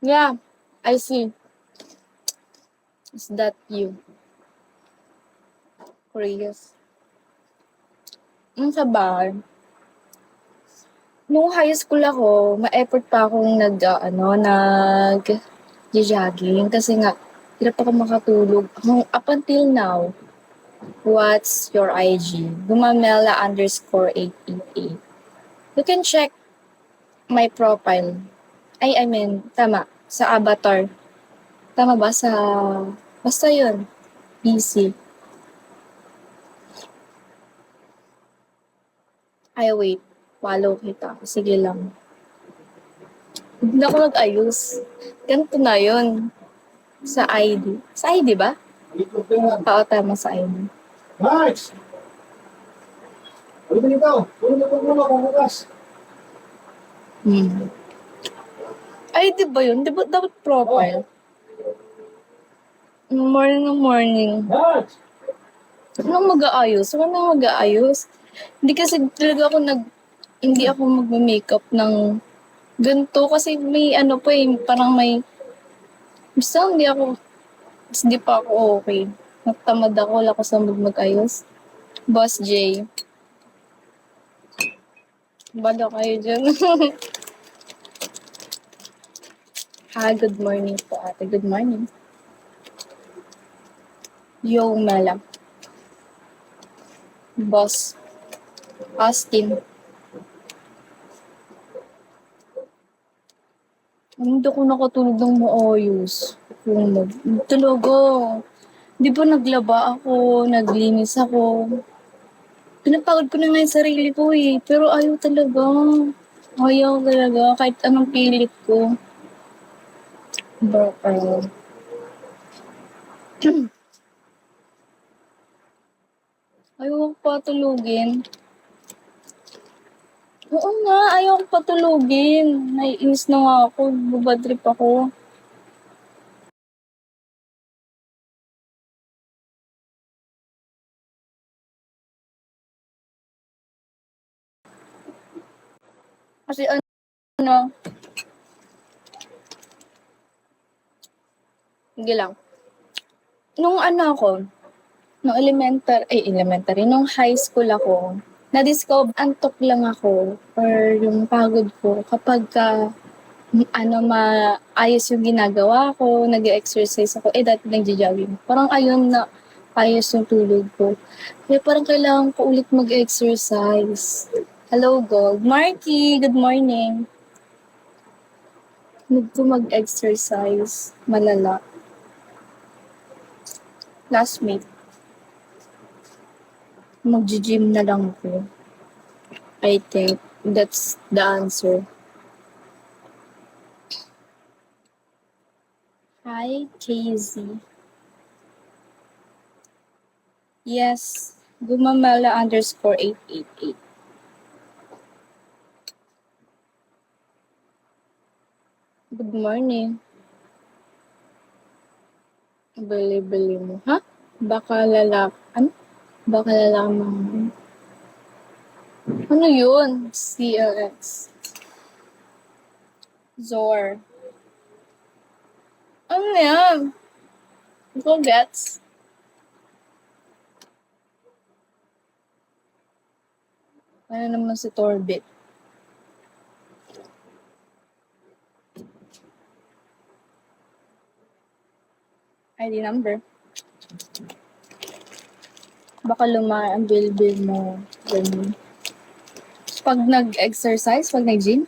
Yeah, I see. Is that you? Curious. Sa bar. Nung high school ako, ma-effort pa akong nag-jogging kasi nga, hirap ako makatulog. Up until now, what's your IG? Gumamela_888. You can check my profile. I mean, tama, sa avatar. Tama ba? Basta yun. PC. Ay, wait. Follow kita. Sige lang. Hindi na ako nag-ayos. Ganito na yun. Sa ID. Sa ID ba? Oo, tama sa ID. Max! Ano ba nito? Ano ba ito muna kung bukas? ID ba yun? Di ba dapat profile? Morning. Max! Anong mag-aayos? Anong mag-aayos? Hindi kasi talaga ako hindi ako mag-makeup ng ganito kasi may parang may, basta hindi pa ako okay. Nagtamad ako, wala ko sa mag-ayos. Boss J. Bala kayo dyan. Hi, good morning po ate. Good morning. Yo, Mela. Boss. Austin. Hindi ako nakatulog ng maayos. Talaga. Di ba naglaba ako, naglinis ako. Pinapagod ko na nga yung sarili ko eh. Pero ayaw talaga. Ayaw talaga. Kahit anong pilit ko. Baka. Ayaw ko patulugin. Oo nga, ayaw ko patulugin. Naiinis na nga ako. Bubadrip ako. Kasi sige lang. Nung nung elementary, nung high school ako, na-discover, antok lang ako or yung pagod ko kapag maayos yung ginagawa ko, nag-exercise ako, dati nag-jogging. Parang ayun na ayos yung tulog ko. Kaya parang kailangan ko ulit mag-exercise. Hello, Gold. Marky, good morning. Need ko mag-exercise. Malala. Classmate. Mag-gym na lang ako. I think that's the answer. Hi, KZ. Yes, Gumamela_888. Good morning. Bili-bili mo. Ha? Baka lalaman. Ano yun? CLX. Zor. Ano yan? Go gets. Ano naman si Torbit? ID number. Baka lumaan ang bill mo. Ganun. Pag nag-exercise, pag nag-gym,